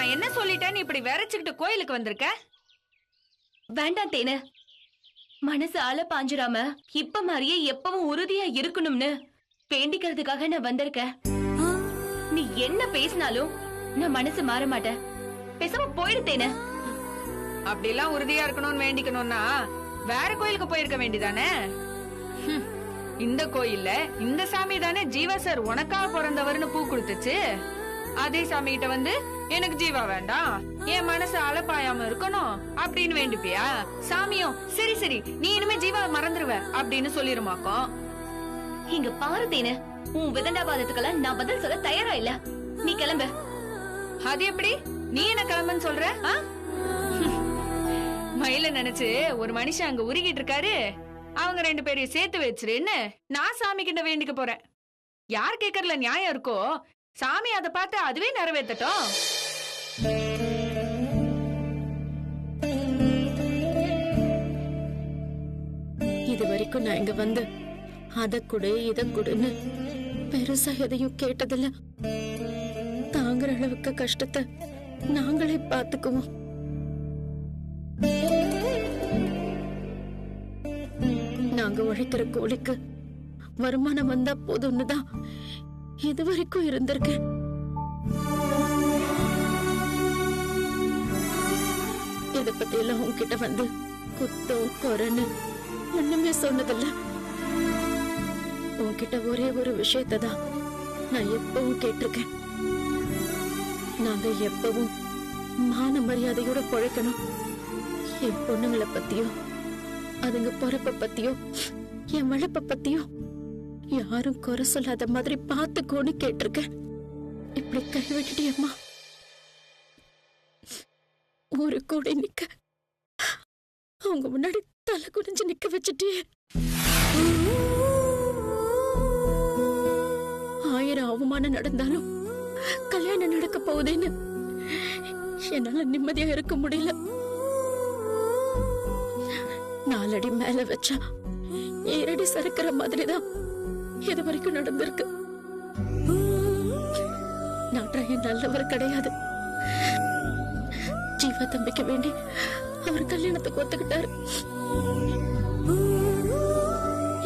நான் என்ன சொல்லிட்டேன்னு இப்படி விரைச்சுக்கிட்டு கோயிலுக்கு வந்திருக்க? வேண்டாம் தேனு, மனசு ஆள பாஞ்சிராம இப்ப மாதிரியே எப்பவும் உறுதியா இருக்கணும்னு வேண்டிக்கிறதுக்காக நான் வந்திருக்கேன். நீ என்ன பேசினாலும் நான் மனசு மாற மாட்டேன். பேசாம போயிடுத்தேனு. அப்படிலாம் உறுதியா இருக்கணும்னு வேண்டிக்கணும்னா வேற கோயிலுக்கு போயிருக்க வேண்டிதானே? இந்த கோயில்ல இந்த சாமி தானே ஜீவா சார் உனக்காக பிறந்தவர்னு பூ கொடுத்துச்சு. அதே சாமி கிட்ட வந்து எனக்கு ஜீவா வேண்டாம், என் மனசு அலப்பாயாம இருக்கணும் அப்படின்னு வேண்டிப்பியா? சாமியும் சரி சரி நீ இனிமே ஜீவா மறந்துருவ அப்படின்னு சொல்லிருமாக்கும். இங்க பாரு தேனு, உன் விதண்டாபாதத்துக்கெல்லாம் நான் பதில் சொல்ல தயாரா இல்ல. நீ கிளம்பு. அது எப்படி? நீ என்ன கிளம்புன்னு சொல்ற? மயில நினைச்சு ஒரு மனுஷன் அங்க உருகிட்டு இருக்காரு. அவங்க 2 பேரையும் சேர்த்து வச்சிருன்னு நான் சாமி கிட்ட வேண்டிக்க போறேன். யார் கேக்கறல நியாயம் இருக்கோ சாமி அதை பார்த்து அதுவே நிறைவேற்றட்டும். இது வரைக்கும் நான் இங்க வந்து அத கொடு இத கொடுன்னு பெருசா எதையும் கேட்டதில்ல. தாங்குற அளவுக்கு கஷ்டத்தை நாங்களே பாத்துக்குவோம். நாங்க உழைக்கிற கூலிக்கு வருமானம் வந்தா போதும்னுதான் இது வரைக்கும் இருந்திருக்கேன். இத பத்தி எல்லாம் உன்கிட்ட வந்து குத்தம் குறைன்னு ஒண்ணுமே சொன்னதில்ல. உன்கிட்ட ஒரே ஒரு விஷயத்தான் நான் எப்பவும் கேட்டிருக்கேன். நாங்க எப்பவும் மான மரியாதையோட பொழைக்கணும். என் பொண்ணுங்களை பத்தியோ அதுங்க பொறப்ப பத்தியோ என் வளப்ப பத்தியோ யாரும் குறை சொல்லாத மாதிரி பாத்துக்கோன்னு கேட்டிருக்கேன். இப்படி கைவிட்டுட்டியம்மா, ஒரு கூட நிக்க அவங்க முன்னாடி தலை குனிஞ்சு நிக்க வச்சுட்டே. 1000 அவமானம் நடந்தாலும் கல்யாணம் நடக்க போகுதுன்னு என்னால நிம்மதியா இருக்க முடியல. 4 அடி மேல வச்சா 7 அடி சறுக்கிற மாதிரிதான் இது வரைக்கும் நடந்திருக்கு. நாட்ராயன் நல்லவர் கிடையாது. ஜீவா தம்பிக்க வேண்டி அவர் கல்யாணத்துக்கு ஒத்துக்கிட்டாரு.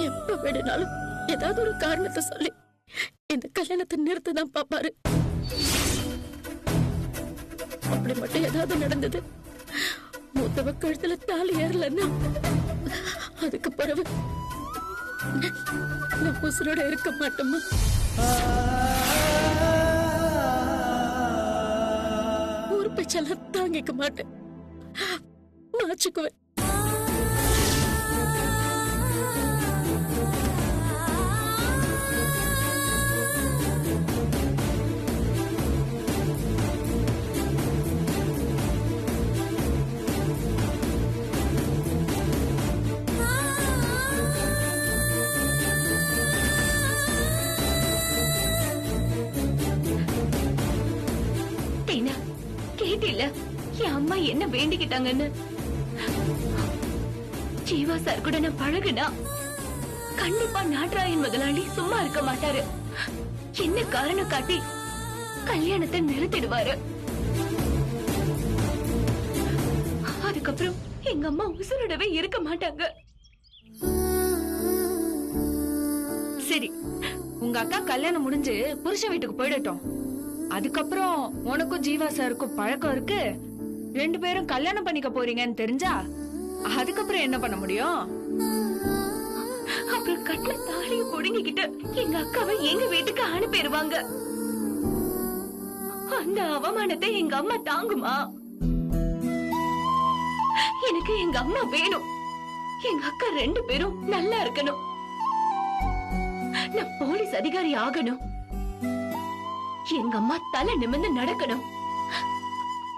எப்ப வேணும்னாலும் ஏதாவது ஒரு காரணத்தை சொல்லி இந்த கல்யாணத்தை நிறுத்ததான் பாப்பாரு. அப்படி மட்டும் ஏதாவது நடந்தது, மூத்தவ கழுத்துல தாலி ஏறலன்னா அதுக்கு பிறகு நான் உசுரோட இருக்க மாட்டோமா? ஊர் பேச்செல்லாம் தாங்கிக்க மாட்டேன், மாச்சுக்குவேன். கேட்டில என் அம்மா என்ன வேண்டிக்கிட்டாங்கன்னு? ஜீவா சார் கூட நான் பழகுனா கண்டிப்பா நாட்ராயன் முதலாளி சும்மா இருக்க மாட்டாரு. என்ன காரணம் காட்டி கல்யாணத்தை நிறுத்திடுவாரு. அதுக்கப்புறம் எங்க அம்மா உசுரோடவே இருக்க மாட்டாங்க. சரி, உங்க அக்கா கல்யாணம் முடிஞ்சு புருஷன் வீட்டுக்கு போயிடட்டும். அதுக்கப்புறம் உனக்கும் ஜீவா சாருக்கும் பழக்கம் இருக்கு, 2 பேரும் கல்யாணம் பண்ணிக்க போறீங்கன்னு தெரிஞ்சா அதுக்கப்புறம் என்ன பண்ண முடியும்? அப்புறம் கட்டில தாலிய புடுங்கிக்கிட்டு எங்க அக்காவை எங்க வீட்டுக்கு அனுப்பிடுவாங்க. அந்த அவமானத்தை எங்க அம்மா தாங்குமா? எனக்கு எங்க அம்மா வேணும். எங்க அக்கா 2 பேரும் நல்லா இருக்கணும். நான் போலீஸ் அதிகாரி ஆகணும். எங்க அம்மா தலை நிமிர்ந்து நடக்கணும்.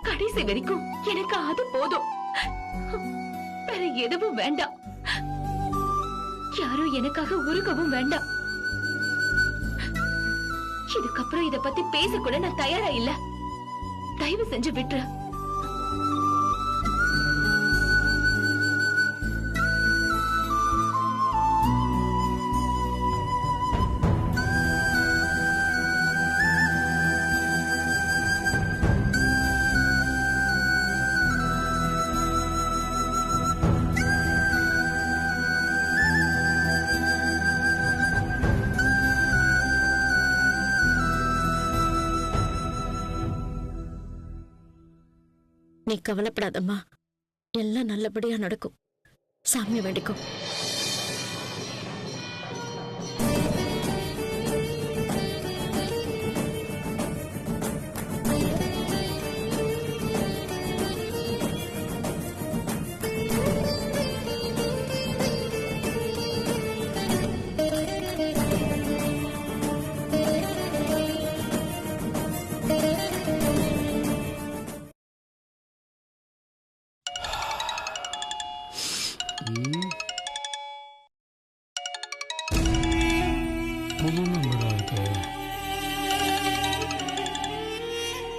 கடைசி வரைக்கும் எனக்கு அது போதும், வேற எதுவும் வேண்டாம். யாரும் எனக்காக உருகவும் வேண்டாம். இதுக்கப்புறம் இத பத்தி பேச கூட நான் தயாரா இல்ல. தயவு செஞ்சு விட்டுரு. நீ கவலைப்படாதம்மா, எல்லாம் நல்லபடியா நடக்கும். சாமியை வேண்டிக்கும்.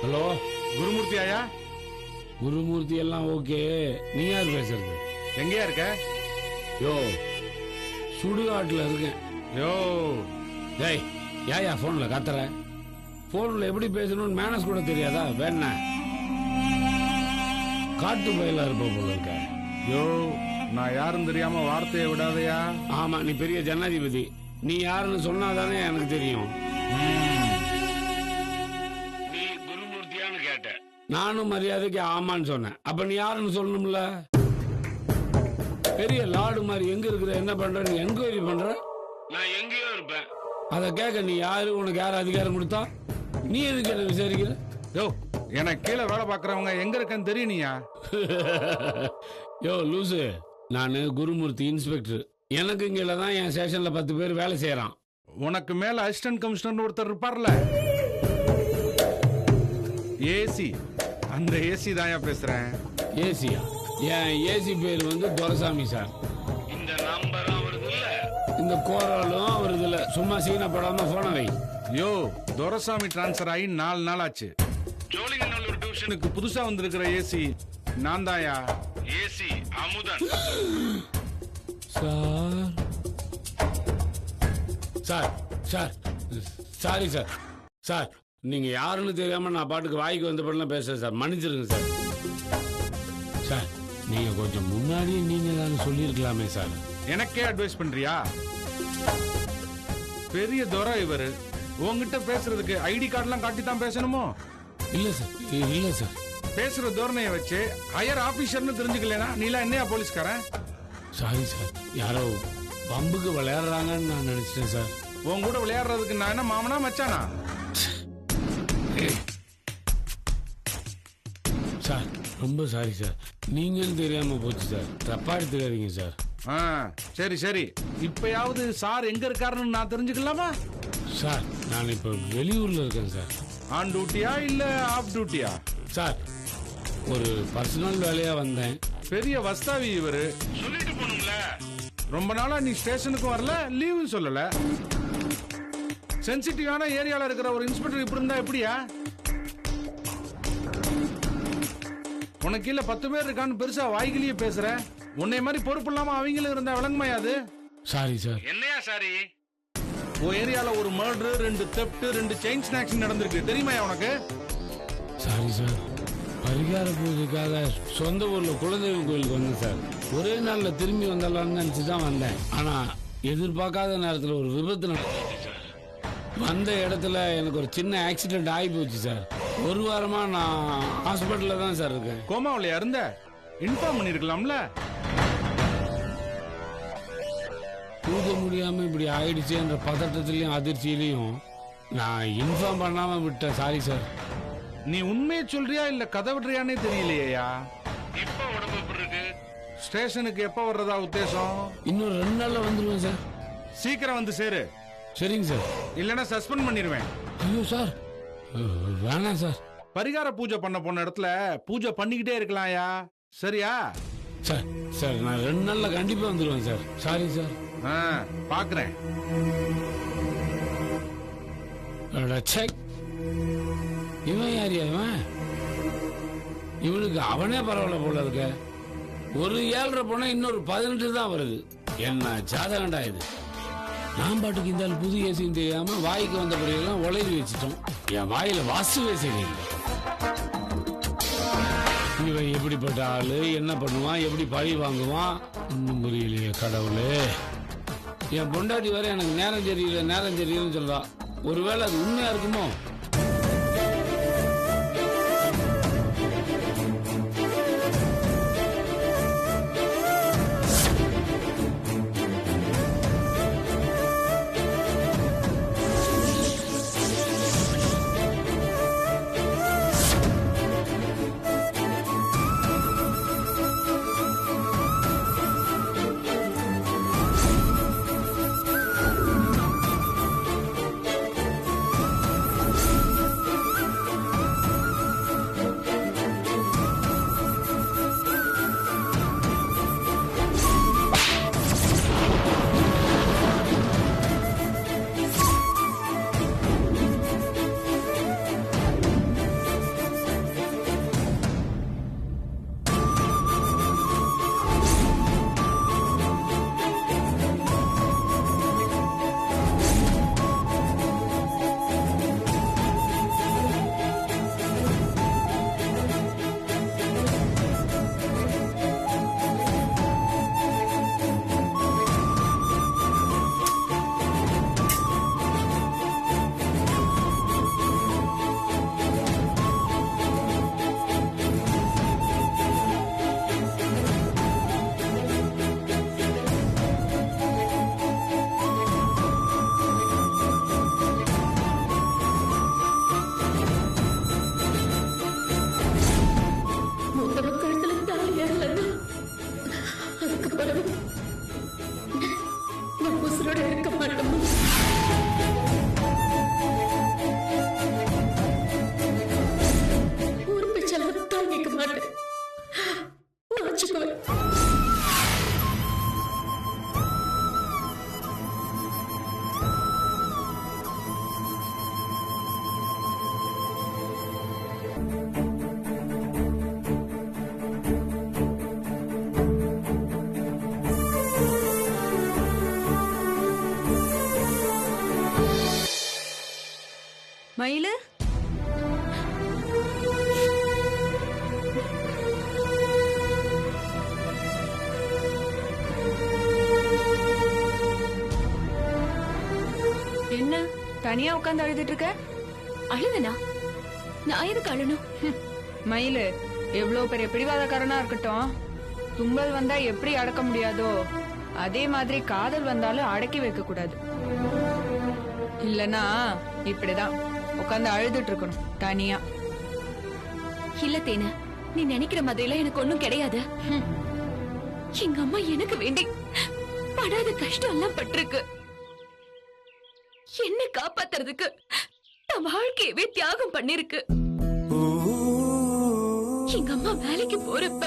ஹலோ, குருமூர்த்தி ஆயா? குருமூர்த்தி எல்லாம் ஓகே. நீ யார் பேசுறது? எங்கயா இருக்க? யோ, சுடுகாட்டுல இருக்கேன். யோ டேய், ஏயா போன்ல கத்துற? போன்ல எப்படி பேசணும்னு மேனஸ் கூட தெரியாதா? வேணா காட்டு பயிலா இருப்ப போல இருக்க. யோ, நான் யாரும் தெரியாம வார்த்தையை விடாதயா. ஆமா, நீ பெரிய ஜனாதிபதி. நீ யாருன்னு சொன்னாதானே எனக்கு தெரியும். நீ குருமூர்த்தியான்னு கேட்ட, நானும் மரியாதைக்கு ஆமான்னு சொன்னேன். அப்ப நீ யாருன்னு சொல்லணும்ல? பெரிய லாடு மாதிரி எங்க இருக்கிற, என்ன பண்ற, என்கொயரி பண்ற. நான் எங்கேயோ இருப்பேன். அத கேட்க நீ யாரு? உனக்கு யாரு அதிகாரம் கொடுத்தா? நீ எதுக்கு என்ன விசாரிக்கிற? யோ, எனக்கு கீழே வேலை பாக்குறவங்க எங்க இருக்கன்னு தெரியும் நீயா? யோ லூசு, நானு குருமூர்த்தி இன்ஸ்பெக்டர். எனக்கு கீழே தான் என் ஸ்டேஷன்ல 10 பேர் வேலை செய்யறான். உனக்கு மேல அசிஸ்டன்ட் கமிஷனர் ஒருத்தர் இருப்பார்ல, ஏசி. அந்த ஏசி தாயா பேசுறேன். ஏசியா? என் ஏசி பேர் வந்து துரைசாமி சார். இந்த நம்பரும் அவருது இல்ல, இந்த கோரலும் அவருது இல்ல. சும்மா சீன படாம போன வை. யோ, துரைசாமி டிரான்ஸ்பர் ஆகி 4 நாள் ஆச்சு. ஜோலிங்கநல்லூர் டிவிஷனுக்கு புதுசா வந்திருக்கிற ஏசி நான் தாயா. AC Amudhan sir. Sir sir sorry sir. Sir, நீங்க யாருன்னு தெரியாம நான் பாட்டுக்கு வாய்க்கு வந்த படலாம் பேசுறேன் சார். மன்னிச்சிருங்க சார். சார், நீங்க கொஞ்சம் முன்னாடி நீங்க தான் சொல்லியிருக்கலாமே சார். எனக்கே அட்வைஸ் பண்றியா? பெரிய துரை இவரு. உங்ககிட்ட பேசுறதுக்கு ஐடி கார்டெல்லாம் காட்டி தான் பேசணுமோ? இல்ல சார், இல்ல சார். பேசுற தோரணையை வச்சு ஹையர் ஆபீசர்னு தெரிஞ்சுக்கலனா நீலாம் என்னையா போலீஸ்காரன்? சாரி சார், யாரோ பம்புக்கு விளையாடுறாங்கன்னு நான் நினைச்சிட்டேன் சார். உன் கூட விளையாடுறதுக்கு நான் என்ன மாமனா மச்சானா? சார், ரொம்ப சாரி சார். நீங்கன்னு தெரியாம போச்சு சார். தப்பா எடுத்துக்காதீங்க சார். சரி சரி, இப்பயாவது சார் எங்க இருக்காருன்னு நான் தெரிஞ்சுக்கலாமா? சார், நான் இப்ப வெளியூர்ல இருக்கேன் சார். ஆன் டியூட்டியா இல்ல ஆஃப் டியூட்டியா? சார், ஒரு பர்சனல் வேலையா வந்தேன். பெரிய வஸ்தாவி இவரு. சொல்லிட்டு போனும்ல. ரொம்ப நாளா நீ ஸ்டேஷனுக்கு வரல, லீவு சொல்லல. சென்சிட்டிவான ஏரியால இருக்கிற ஒரு இன்ஸ்பெக்டர் இப்படி இருந்தா எப்படியா? உனக்கு கீழே 10 பேர் இருக்கான்னு பெருசா வாய்கிலேயே பேசுற. உன்னை மாதிரி பொறுப்பு இல்லாம அவங்களும் இருந்தா விளங்குமையாது? Sorry sir. என்னையா சாரி? உன் ஏரியால ஒரு மர்டர், 2 தெப்ட், 2 செயின் ஸ்நாக்ஸ் நடந்திருக்கு, தெரியுமா உனக்கு? Sorry sir. பரிகார பூஜைக்காக சொந்த ஊர்ல குலதெய்வ கோயிலுக்கு வந்தேன் சார். ஒரே நாள்ல திரும்பி வந்தலாம்னு நினைச்சுதான் வந்தேன். ஆனா எதிர்பார்க்காத நேரத்துல ஒரு விபத்து நடந்துச்சு சார். வந்த இடத்துல எனக்கு ஒரு சின்ன ஆக்சிடென்ட் ஆகி போச்சு சார். 1 வாரமா நான் ஹாஸ்பிட்டல்ல தான் சார் இருக்கேன். கோமாவில இருந்த இன்ஃபார்ம் பண்ணிருக்கலாம்ல. தூக்க முடியாம இப்படி ஆயிடுச்சுன்ற பதட்டத்திலையும் அதிர்ச்சியிலையும் நான் இன்ஃபார்ம் பண்ணாம விட்டேன். Sorry sir. நீ உண்மையை சொல்றியா இல்ல கதை விடுறியானே தெரியலையா? இப்ப உடம்பு எப்படி இருக்கு? ஸ்டேஷனுக்கு எப்ப வர்றதா உத்தேசம்? இன்னும் 2 நாள்ல வந்துருவேன் சார். சீக்கிரம் வந்து சேரு. சரிங்க சார். இல்லனா சஸ்பெண்ட் பண்ணிடுவேன். ஐயோ சார், வேணாம் சார். பரிகார பூஜை பண்ண போன இடத்துல பூஜை பண்ணிக்கிட்டே இருக்கலாம்யா. சரியா? சார் சார், நான் 2 நாள்ல கண்டிப்பா வந்துருவேன் சார். Sorry sir. பாக்குறேன். இவன் யாரியா? இவனுக்கு அவனே பரவாயில்ல போல இருக்க. ஒரு 7.5 போனா இன்னொரு 18 தான் வருது. என்ன ஜாதகண்டா இது? நான் பாட்டுக்கு இந்த புது ஏசியும் தெரியாம வாய்க்கு வந்தபடியெல்லாம் உளறி வச்சுட்டோம். என் வாயில வாசுவே சரியில்லை. இவன் எப்படிப்பட்ட ஆளு, என்ன பண்ணுவான், எப்படி பழி வாங்குவான் இன்னும் புரியலையே கடவுளே. என் பொண்டாட்டி வர எனக்கு நேரம் தெரியல நேரம் தெரியலன்னு சொல்றா. ஒருவேளை அது உண்மையா இருக்குமோ? மயிலு என்ன தனியா உட்கார்ந்து அழுதுட்டு இருக்க? அழுதனா? நான் எதுக்கு அழணும்? மயிலு எவ்வளவு பெரிய பிடிவாதக்காரனா இருக்கட்டும், தும்பல் வந்தா எப்படி அடக்க முடியாதோ அதே மாதிரி காதல் வந்தாலும் அடக்கி வைக்க கூடாது. இல்லனா இப்படிதான் உட்கார்ந்து அழுதுட்டு இருக்கணும் தனியா. இல்ல தேனு, நீ நினைக்கிற மாதிரி எல்லாம் எனக்கு ஒண்ணும் கிடையாது. எங்க அம்மா எனக்கு வேண்டி படாத கஷ்டம் எல்லாம் பட்டிருக்கு. என்ன காப்பாத்துறதுக்கு நான் வாழ்க்கையவே தியாகம் பண்ணிருக்கு. எங்க அம்மா வேலைக்கு போறப்ப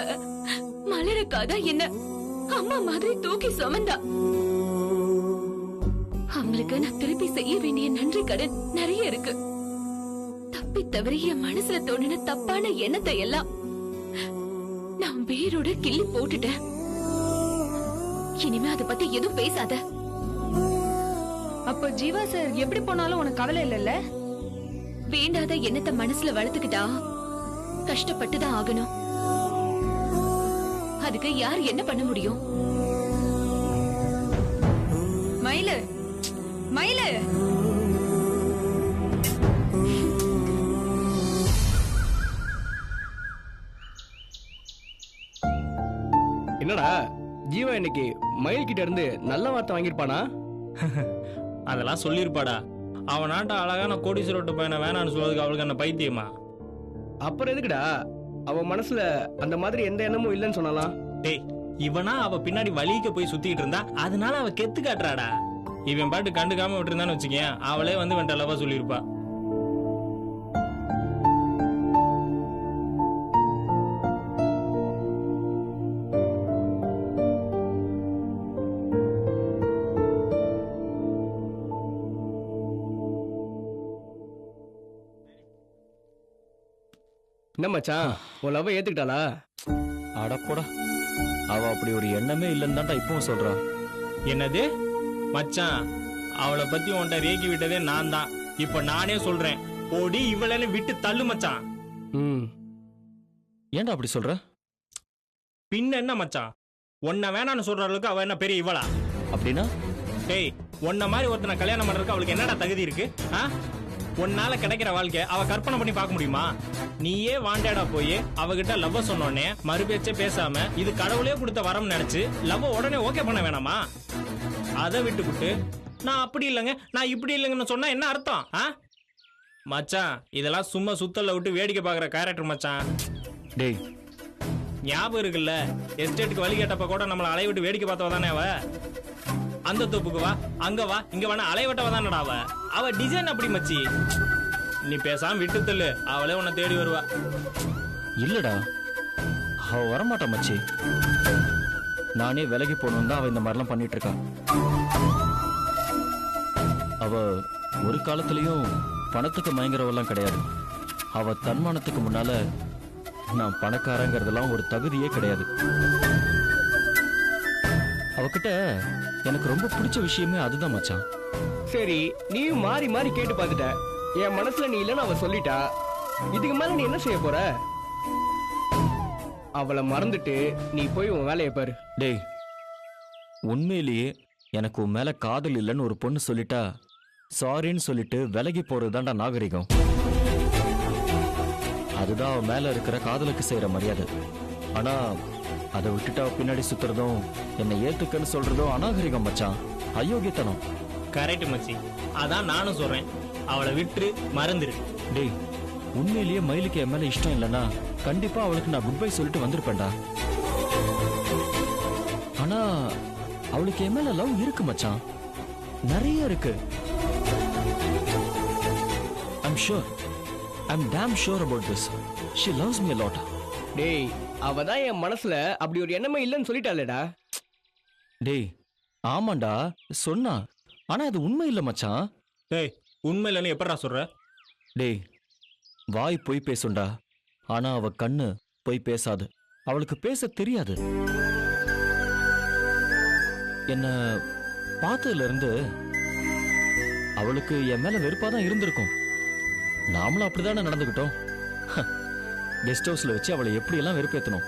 மலருக்காக என்ன அம்மா மாதிரி தூக்கி சுமந்தா. அவங்களுக்கு நான் திருப்பி செய்ய வேண்டிய நன்றி கடன் நிறைய இருக்கு. தப்பி தவறி என் மனசுல தோணின தப்பான எண்ணத்தை எல்லாம் நான் வேரோட கிள்ளி போட்டுட்டேன். இனிமே அதை பத்தி எதுவும் பேசாத. அப்போ ஜீவா சார் எப்படி போனாலும் உனக்கு கவலை இல்லைல்ல? வேண்டாத எண்ணத்தை மனசுல வளர்த்துக்கிட்டா கஷ்டப்பட்டுதான் ஆகணும். அதுக்கு யார் என்ன பண்ண முடியும்? மயிலு மயிலு என்னடா ஜீவா இன்னைக்கு மயில் கிட்ட இருந்து நல்ல வார்த்தை வாங்கிருப்பானா? அதெல்லாம் சொல்லிருப்பாடா. அவன் நாட்ட அழகான கோடீஸ்வரட்டு பையனை வேணான்னு சொல்றதுக்கு அவளுக்கு என்ன பைத்தியமா? அப்புறம் எதுக்குடா அவன் மனசுல அந்த மாதிரி எந்த எண்ணமும் இல்லைன்னு சொன்னாலாம்? டேய், இவனா அவ பின்னாடி வலிக்க போய் சுத்திட்டு இருந்தா அதனால அவ கெத்து காட்டுறாடா. இவன் பாட்டு கண்டுக்காம விட்டுருந்தான்னு வச்சுக்கேன், அவளே வந்து வெண்ட லவா சொல்லிருப்பா. என்ன மச்சான், உன் லவ் ஏத்துக்கிட்டாளா? அடப்போடா, அவ அப்படி ஒரு எண்ணமே இல்லைன்னு தான்டா இப்பவும் சொல்றா. என்னது மச்சான், அவளை பத்தி உன்கிட்ட ரேக்கி விட்டதே நான் தான். இப்ப நானே சொல்றேன், ஓடி இவளன்னு விட்டு தள்ளு மச்சான். ஏன்டா அப்படி சொல்ற? பின்ன என்ன மச்சான், உன்னை வேணான்னு சொல்ற அளவுக்கு அவ என்ன பெரிய இவளா? அப்படின்னா டேய், உன்ன மாதிரி ஒருத்தனை கல்யாணம் பண்றதுக்கு அவளுக்கு என்னடா தகுதி இருக்கு? உன்னால கிடைக்கிற வாழ்க்கை அவ கற்பனை பண்ணி பார்க்க முடியுமா? நீயே வாண்டடா போய் அவகிட்ட லவ் சொன்னோடனே மறுபேச்சே பேசாம இது கடவுளே கொடுத்த வரம் நினைச்சு லவ் உடனே ஓகே பண்ண வேணாமா? அதை விட்டுவிட்டு நான் அப்படி இல்லைங்க, நான் இப்படி இல்லைங்கன்னு சொன்னா என்ன அர்த்தம்? மச்சான், இதெல்லாம் சும்மா சுத்தல விட்டு வேடிக்கை பாக்குற கேரக்டர் மச்சான். டேய், ஞாபகம் இருக்குல்ல, எஸ்டேட்டுக்கு வழி கேட்டப்ப கூட நம்மளை அலைய விட்டு வேடிக்கை பார்த்தவ தானே அவ? அந்த தோப்புக்கு வா, அங்க வா, இங்க வேணா அலைய விட்டவ தானடா அவ. அவ டிசைன் அப்படி மச்சி. நீ பேசாம விட்டு தள்ளு, அவளே உன்னை தேடி வருவா. இல்லடா, அவ வரமாட்டா மச்சி. நானே விலகி போகணும் தான் அவ இந்த மாதிரிலாம் பண்ணிட்டு இருக்கா. அவ ஒரு காலத்திலயும் பணத்துக்கு மயங்குறவெல்லாம் கிடையாது. அவ தன்மானத்துக்கு முன்னால நான் பணக்காரங்கிறதெல்லாம் ஒரு தகுதியே கிடையாது. அவகிட்ட எனக்கு ரொம்ப பிடிச்ச விஷயமே அதுதான் மச்சான். சரி, நீயும் மாறி மாறி கேட்டு பார்த்துட்ட. என் மனசுல நீ இல்லைன்னு அவ சொல்லிட்டா. இதுக்கு மேல நீ என்ன செய்ய போற? அவளை மறந்துட்டு நீ போய் உன் வேலையை பாரு. டேய், உண்மையிலேயே எனக்கு உன் மேல காதல் இல்லைன்னு ஒரு பொண்ணு சொல்லிட்டா சாரின்னு சொல்லிட்டு விலகி போறதுதான்டா நாகரிகம். அதுதான் அவன் மேல இருக்கிற காதலுக்கு செய்யற மரியாதை. ஆனா அதை விட்டுட்டா பின்னாடி சுத்துறதும் என்னை ஏத்துக்கன்னு சொல்றதும் அநாகரிகம் மச்சான், அயோக்கியத்தனம். கரெக்ட் மச்சி, அதான் நானும் சொல்றேன், அவளை விட்டு மறந்துரு. டேய், உண்மையிலேயே மயிலுக்கு என் மேல இஷ்டம் இல்லைன்னா கண்டிப்பா அவளுக்கு நான் குட் பை சொல்லிட்டு வந்திருப்பேன்டா. ஆனா அவளுக்கு என் மேல லவ் இருக்கு மச்சான், நிறைய இருக்கு. I'm sure. I'm damn sure about this. She loves me a lot. டேய், அவ தான் என் மனசுல அப்படி ஒரு எண்ணமே இல்லைன்னு சொல்லிட்டாளேடா. டேய், ஆமாண்டா சொன்னா, ஆனா அது உண்மை இல்ல மச்சான். டேய், உண்மை இல்லைன்னு எப்படா சொல்ற? டேய், வாய் பொய் பேசுண்டா, ஆனா அவ கண்ணு பொய் பேசாது. அவளுக்கு பேச தெரியாது. என்ன பார்த்ததுல இருந்து அவளுக்கு என் மேல வெறுப்பாதான் இருந்திருக்கும். நாமளும் அப்படிதானே நடந்துகிட்டோம். கெஸ்ட் ஹவுஸ்ல வச்சு அவளை எப்படியெல்லாம் வெறுப்பேத்தணும்.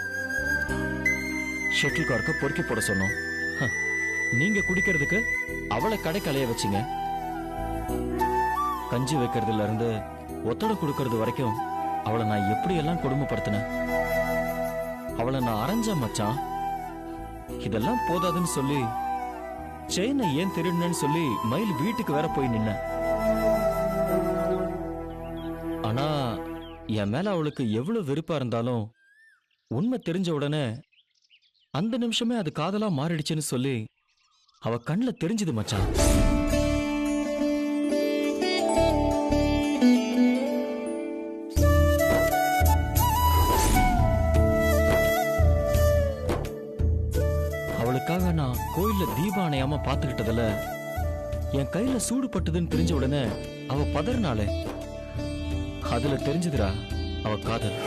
ஷட்டில் கார்க்க பொறுக்கி போட சொன்னோம். நீங்க குடிக்கிறதுக்கு அவளை கடைக்கு அலைய வச்சிங்க. கஞ்சி வைக்கிறதுல இருந்து ஒத்தடை கொடுக்கறது வரைக்கும் அவளை நான் எப்படியெல்லாம் கொடுமைப்படுத்தினேன். அவளை நான் அரைஞ்ச மச்சான். இதெல்லாம் போதாதுன்னு சொல்லி செயினை ஏன் திருடுனேன்னு சொல்லி மயில் வீட்டுக்கு வேற போய் நின்ன. ஆனா என் மேல அவளுக்கு எவ்வளவு வெறுப்பா இருந்தாலும் உண்மை தெரிஞ்ச உடனே அந்த நிமிஷமே அது காதலா மாறிடுச்சுன்னு சொல்லி அவ கண்ணுல தெரிஞ்சது மச்சான். அவளுக்காக நான் கோயில்ல தீபம் அணையாம பாத்துக்கிட்டதுல என் கையில சூடு பட்டுதுன்னு தெரிஞ்ச உடனே அவ பதறினாலே அதுல தெரிஞ்சதுடா அவ காதல்.